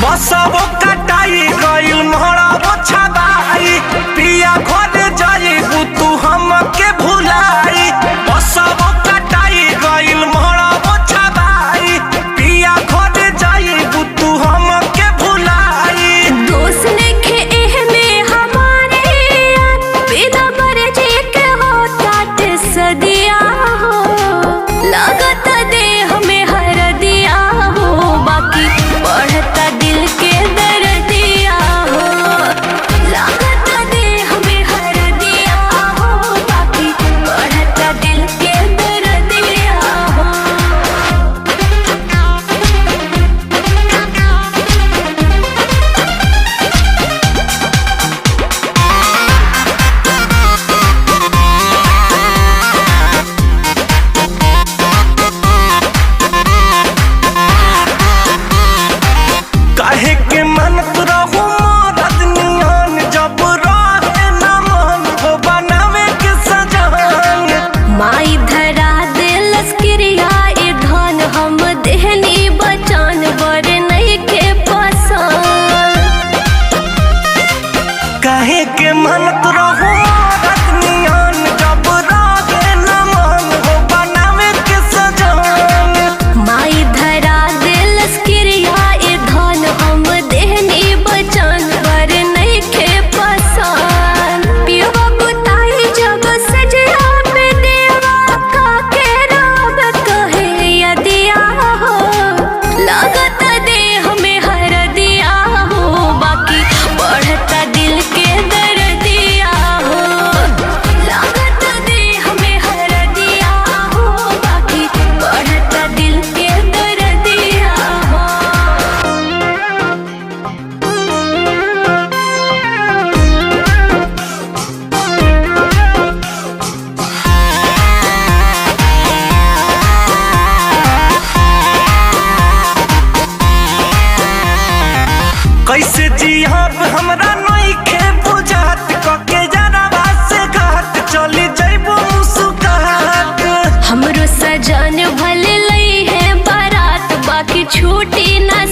बसबो कटाई गइल मोहराबो छबाई पिया घर जाइबू तू हमके भुलाई। बसबो कटाई गइल मोहराबो छबाई पिया घर जाइबू तू हमके भुलाई। दोस्त नइखे एहमे हमारे बिना मर्जी के होतात सदिया हो। लागत देह में हरदिया हो बाकी बढ़ता दिल के दर्दिया हो। लागत देह में हरदिया हो बाकी बढ़ता दिल के दर्दिया हो। काहे के मनत रहू मरद नियन जब रहे न मन हो बनावे के सजान। माई धरा दिलस क्रिया ए धन हम देहनी बचान बर नइखे पसंद। काहे के मनत रहू मरद नियन जब रहे न मन हो बनावे के सजान। माई धरा दिलस क्रिया ए धन हम देहनी बचान बर नइखे पसंद। पियवा बुताई जब सजया पे देवा का के रब कहे यदिया हो। लागत देह में हरदिया हो बाकी बढ़ता दिल के दर्दिया हो। लागत देह में हरदिया हो बाकी बढ़ता दिल के दर्दिया हो। कैसे जियब हमरा नइखे बुझात कके जरावा से घाट चली जइबू मुस्कुरात। हमरो सजन भले लई है बारात बाकी छूटी ना